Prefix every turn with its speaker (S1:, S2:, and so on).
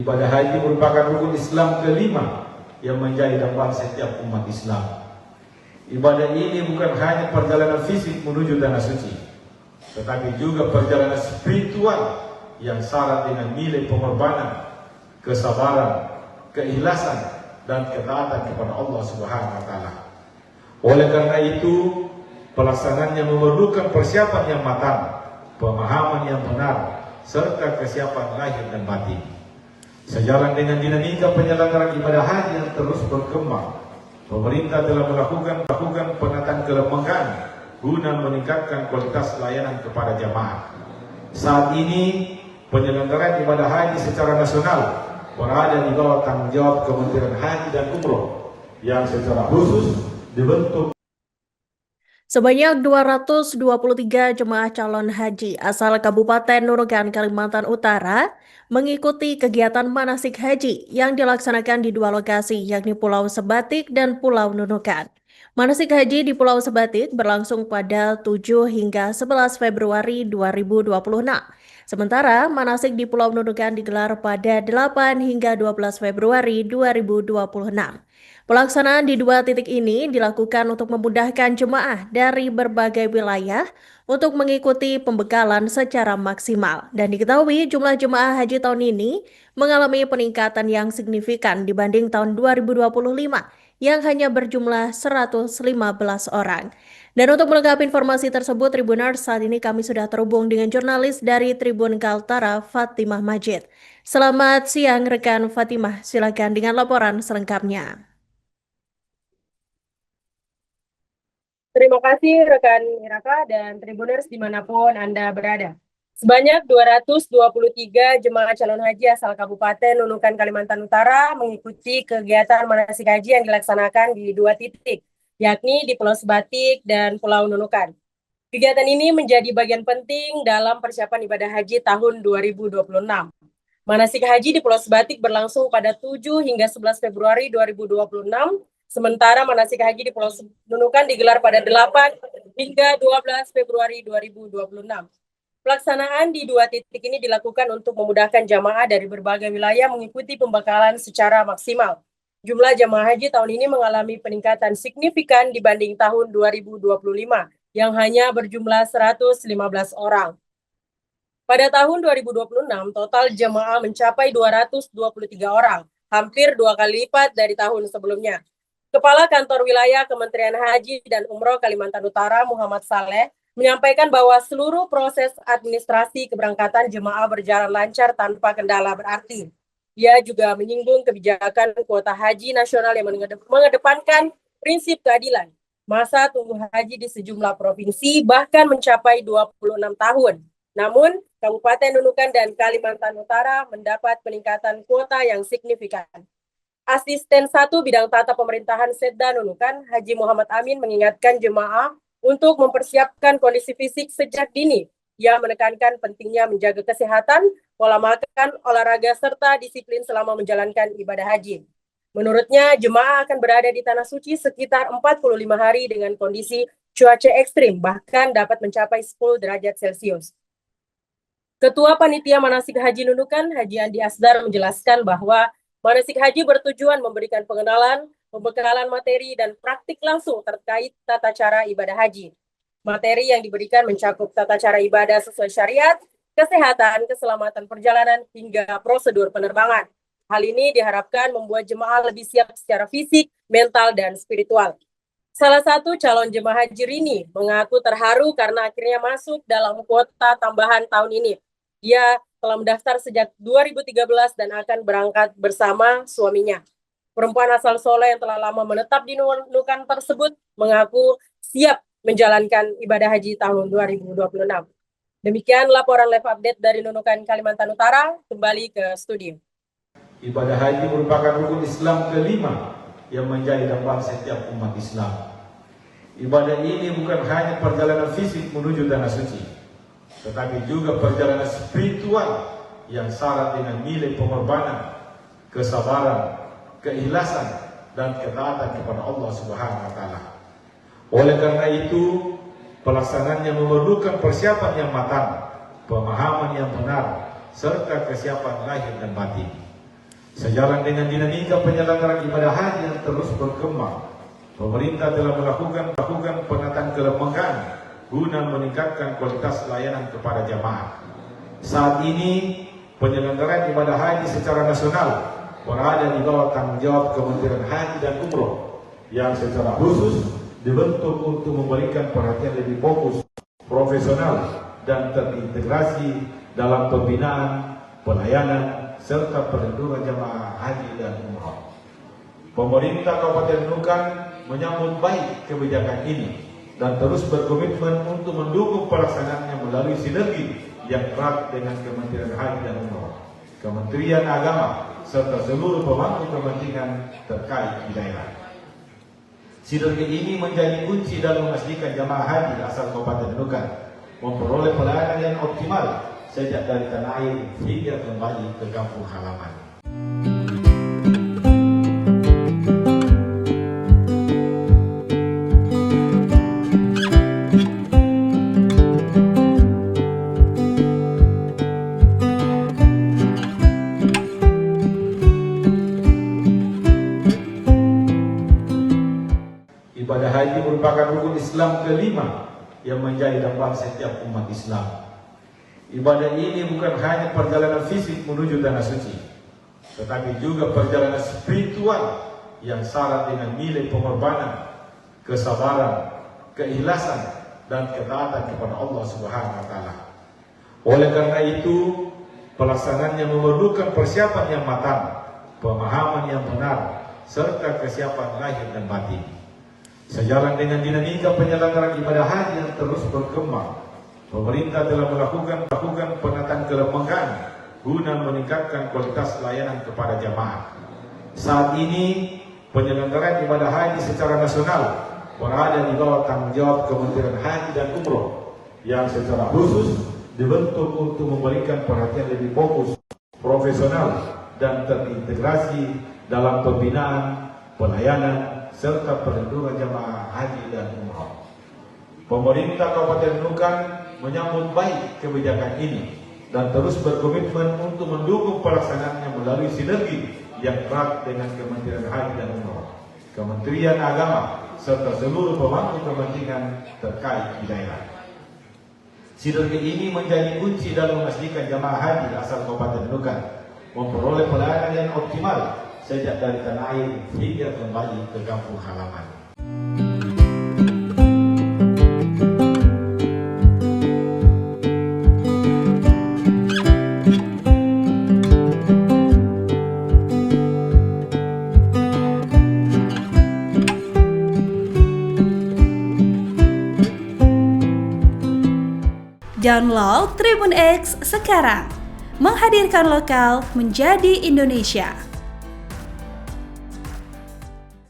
S1: Ibadah haji merupakan rukun Islam kelima yang menjadi dambaan setiap umat Islam. Ibadah ini bukan hanya perjalanan fisik menuju tanah suci, tetapi juga perjalanan spiritual yang syarat dengan nilai pengorbanan, kesabaran, keikhlasan, dan ketaatan kepada Allah Subhanahu wa taala. Oleh karena itu, pelaksanaannya memerlukan persiapan yang matang, pemahaman yang benar, serta kesiapan lahir dan batin. Sejalan dengan dinamika penyelenggaraan ibadah haji yang terus berkembang, pemerintah telah melakukan penataan kelembagaan guna meningkatkan kualitas layanan kepada jamaah. Saat ini, penyelenggaraan ibadah haji secara nasional berada di bawah tanggung jawab Kementerian Haji dan Umroh yang secara khusus dibentuk.
S2: Sebanyak 223 jemaah calon haji asal Kabupaten Nunukan, Kalimantan Utara mengikuti kegiatan manasik haji yang dilaksanakan di dua lokasi, yakni Pulau Sebatik dan Pulau Nunukan. Manasik haji di Pulau Sebatik berlangsung pada 7 hingga 11 Februari 2026. Sementara manasik di Pulau Nunukan digelar pada 8 hingga 12 Februari 2026. Pelaksanaan di dua titik ini dilakukan untuk memudahkan jemaah dari berbagai wilayah untuk mengikuti pembekalan secara maksimal. Dan diketahui jumlah jemaah haji tahun ini mengalami peningkatan yang signifikan dibanding tahun 2025 yang hanya berjumlah 115 orang. Dan untuk melengkapi informasi tersebut, Tribuners, saat ini kami sudah terhubung dengan jurnalis dari Tribun Kaltara, Fatimah Majid. Selamat siang rekan Fatimah, silakan dengan laporan selengkapnya.
S3: Terima kasih rekan Iraka dan Tribuners dimanapun Anda berada. Sebanyak 223 jemaah calon haji asal Kabupaten Nunukan, Kalimantan Utara mengikuti kegiatan manasik haji yang dilaksanakan di dua titik, yakni di Pulau Sebatik dan Pulau Nunukan. Kegiatan ini menjadi bagian penting dalam persiapan ibadah haji tahun 2026. Manasik haji di Pulau Sebatik berlangsung pada 7 hingga 11 Februari 2026, sementara manasik haji di Pulau Nunukan digelar pada 8 hingga 12 Februari 2026. Pelaksanaan di dua titik ini dilakukan untuk memudahkan jamaah dari berbagai wilayah mengikuti pembekalan secara maksimal. Jumlah jamaah haji tahun ini mengalami peningkatan signifikan dibanding tahun 2025 yang hanya berjumlah 115 orang. Pada tahun 2026, total jemaah mencapai 223 orang, hampir 2 kali lipat dari tahun sebelumnya. Kepala Kantor Wilayah Kementerian Haji dan Umroh Kalimantan Utara, Muhammad Saleh, menyampaikan bahwa seluruh proses administrasi keberangkatan jemaah berjalan lancar tanpa kendala berarti. Ia juga menyinggung kebijakan kuota haji nasional yang mengedepankan prinsip keadilan. Masa tunggu haji di sejumlah provinsi bahkan mencapai 26 tahun. Namun, Kabupaten Nunukan dan Kalimantan Utara mendapat peningkatan kuota yang signifikan. Asisten 1 Bidang Tata Pemerintahan Setda Nunukan, Haji Muhammad Amin, mengingatkan jemaah untuk mempersiapkan kondisi fisik sejak dini. Ia menekankan pentingnya menjaga kesehatan, pola makan, olahraga, serta disiplin selama menjalankan ibadah haji. Menurutnya, jemaah akan berada di Tanah Suci sekitar 45 hari dengan kondisi cuaca ekstrim, bahkan dapat mencapai 10 derajat Celcius. Ketua Panitia Manasik Haji Nunukan, Haji Andi Asdar, menjelaskan bahwa manasik haji bertujuan memberikan pengenalan, pembekalan materi, dan praktik langsung terkait tata cara ibadah haji. Materi yang diberikan mencakup tata cara ibadah sesuai syariat, kesehatan, keselamatan perjalanan, hingga prosedur penerbangan. Hal ini diharapkan membuat jemaah lebih siap secara fisik, mental, dan spiritual. Salah satu calon jemaah haji Rini mengaku terharu karena akhirnya masuk dalam kuota tambahan tahun ini. Dia telah mendaftar sejak 2013 dan akan berangkat bersama suaminya. Perempuan asal Solo yang telah lama menetap di Nunukan tersebut mengaku siap menjalankan ibadah haji tahun 2026. Demikian laporan live update dari Nunukan, Kalimantan Utara. Kembali ke studio.
S1: Ibadah haji merupakan rukun Islam kelima yang menjadi dambaan setiap umat Islam. Ibadah ini bukan hanya perjalanan fisik menuju tanah suci, tetapi juga perjalanan spiritual yang syarat dengan nilai pengorbanan, kesabaran, keikhlasan, dan ketaatan kepada Allah Subhanahu wa taala. Oleh karena itu, pelaksanaannya memerlukan persiapan yang matang, pemahaman yang benar, serta kesiapan lahir dan batin. Sejalan dengan dinamika penyelenggaraan ibadah haji yang terus berkembang, pemerintah telah melakukan penataan kelembagaan guna meningkatkan kualitas layanan kepada jamaah. Saat ini, penyelenggaraan ibadah haji secara nasional berada di bawah tanggung jawab Kementerian Haji dan Umroh yang secara khusus dibentuk untuk memberikan perhatian lebih fokus, profesional, dan terintegrasi dalam pembinaan, pelayanan, serta perlindungan jamaah haji dan umroh. Pemerintah Kabupaten Nunukan menyambut baik kebijakan ini dan terus berkomitmen untuk mendukung pelaksanaannya melalui sinergi yang erat dengan Kementerian Haji dan Umroh, Kementerian Agama, serta seluruh pemangku kepentingan terkait di daerah. Sinergi ini menjadi kunci dalam memastikan jamaah haji asal Kabupaten Nunukan memperoleh pelayanan yang optimal sejak dari tanah air hingga kembali ke kampung halaman. Ibadah haji merupakan rukun Islam kelima yang menjadi dambaan setiap umat Islam. Ibadah ini bukan hanya perjalanan fisik menuju tanah suci, tetapi juga perjalanan spiritual yang syarat dengan nilai pengorbanan, kesabaran, keikhlasan, dan ketaatan kepada Allah Subhanahu wa taala. Oleh karena itu, pelaksanaannya memerlukan persiapan yang matang, pemahaman yang benar, serta kesiapan lahir dan batin. Sejalan dengan dinamika penyelenggaraan ibadah haji yang terus berkembang, pemerintah telah melakukan penataan kelembagaan guna meningkatkan kualitas layanan kepada jamaah. Saat ini, penyelenggaraan ibadah haji secara nasional berada di bawah tanggung jawab Kementerian Haji dan Umroh yang secara khusus dibentuk untuk memberikan perhatian lebih fokus, profesional, dan terintegrasi dalam pembinaan, pelayanan, serta perlindungan jamaah haji dan umroh. Pemerintah Kabupaten Nunukan menyambut baik kebijakan ini dan terus berkomitmen untuk mendukung pelaksanaannya melalui sinergi yang erat dengan Kementerian Haji dan Umroh, Kementerian Agama, serta seluruh pemangku kepentingan terkait di daerah. Sinergi ini menjadi kunci dalam memastikan jamaah haji asal Kabupaten Nunukan memperoleh pelayanan yang optimal sejak dari tanah air hingga kembali ke kampung halaman.
S4: Download Tribun X sekarang, menghadirkan lokal menjadi Indonesia.